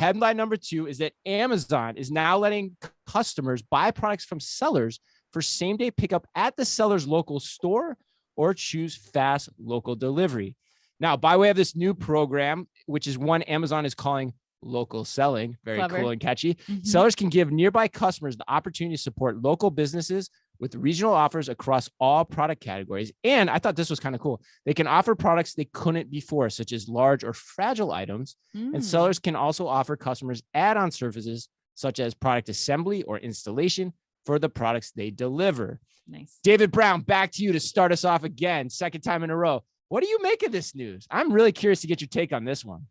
Headline number 2 is that Amazon is now letting customers buy products from sellers for same-day pickup at the seller's local store or choose fast local delivery. Now, by way of this new program, which is one Amazon is calling local selling, very Clever. cool and catchy, sellers can give nearby customers the opportunity to support local businesses with regional offers across all product categories. And I thought this was kind of cool. They can offer products they couldn't before, such as large or fragile items. And sellers can also offer customers add-on services such as product assembly or installation for the products they deliver. Nice. David Brown, back to you to start us off again, second time in a row. What do you make of this news? I'm really curious to get your take on this one.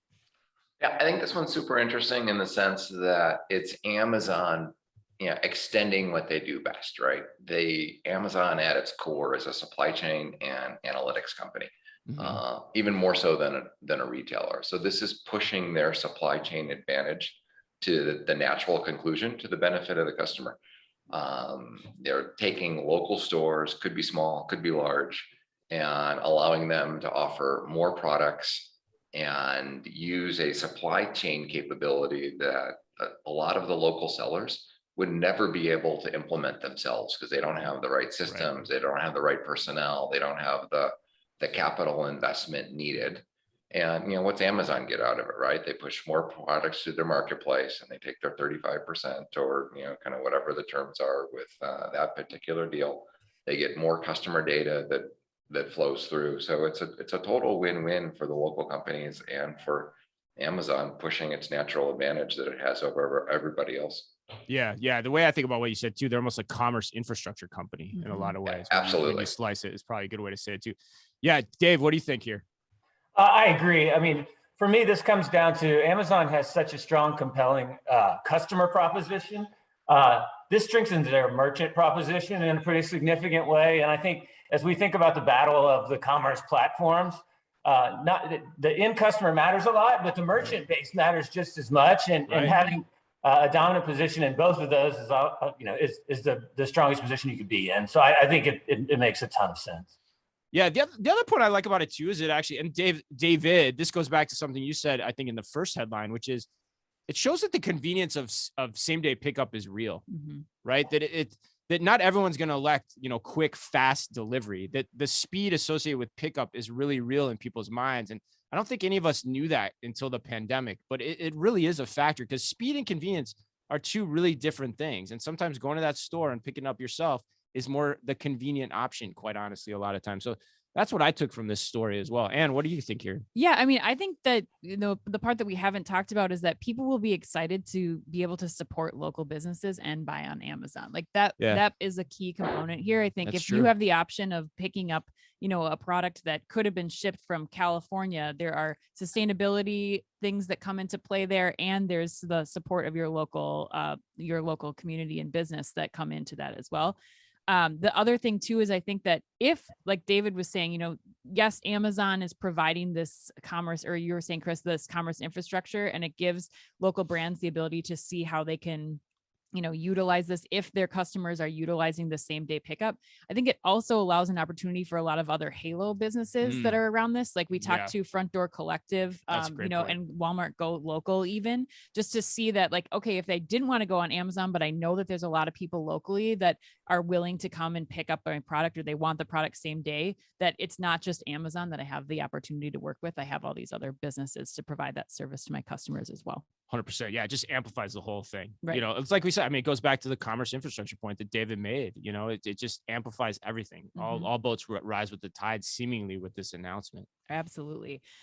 Yeah, I think this one's super interesting in the sense that it's Amazon, extending what they do best, right? Amazon at its core is a supply chain and analytics company, even more so than a retailer. So this is pushing their supply chain advantage to the natural conclusion to the benefit of the customer. They're taking local stores, could be small, could be large, and allowing them to offer more products and use a supply chain capability that a lot of the local sellers would never be able to implement themselves because they don't have the right systems, They don't have the right personnel, they don't have the capital investment needed. And what's Amazon get out of it, right? They push more products through their marketplace and they take their 35% or kind of whatever the terms are with that particular deal. They get more customer data that flows through. So it's a total win-win for the local companies and for Amazon pushing its natural advantage that it has over everybody else. Yeah. The way I think about what you said too, they're almost like commerce infrastructure company in a lot of ways. Absolutely. When you slice it, it's probably a good way to say it too. Yeah, Dave, what do you think here? I agree. I mean, for me, this comes down to Amazon has such a strong, compelling customer proposition. This strengthens their merchant proposition in a pretty significant way. And I think as we think about the battle of the commerce platforms, not the end customer matters a lot, but the merchant base matters just as much. And having a dominant position in both of those is the strongest position you could be in. So I think it makes a ton of sense. Yeah, the other point I like about it too is it actually, and David, this goes back to something you said, I think in the first headline, which is it shows that the convenience of same day pickup is real, right? That not everyone's going to elect, quick, fast delivery, that the speed associated with pickup is really real in people's minds. And I don't think any of us knew that until the pandemic, but it really is a factor because speed and convenience are two really different things. And sometimes going to that store and picking up yourself is more the convenient option, quite honestly, a lot of times. So that's what I took from this story as well. Anne, what do you think here? Yeah, I mean, I think that, the part that we haven't talked about is that people will be excited to be able to support local businesses and buy on Amazon. Like that is a key component here. I think if you have the option of picking up, a product that could have been shipped from California, there are sustainability things that come into play there. And there's the support of your local community and business that come into that as well. The other thing too, is I think that if, like David was saying, yes, Amazon is providing this commerce, or you were saying, Chris, this commerce infrastructure, and it gives local brands the ability to see how they can, utilize this if their customers are utilizing the same day pickup. I think it also allows an opportunity for a lot of other Halo businesses that are around this. Like we talked to Front Door Collective, and Walmart Go Local, even just to see that, like, okay, if they didn't want to go on Amazon, but I know that there's a lot of people locally that are willing to come and pick up a product, or they want the product same day, that it's not just Amazon that I have the opportunity to work with. I have all these other businesses to provide that service to my customers as well. 100%. Yeah. It just amplifies the whole thing. Right. It's like we said, I mean, it goes back to the commerce infrastructure point that David made, it just amplifies everything. All boats rise with the tide, seemingly, with this announcement. Absolutely.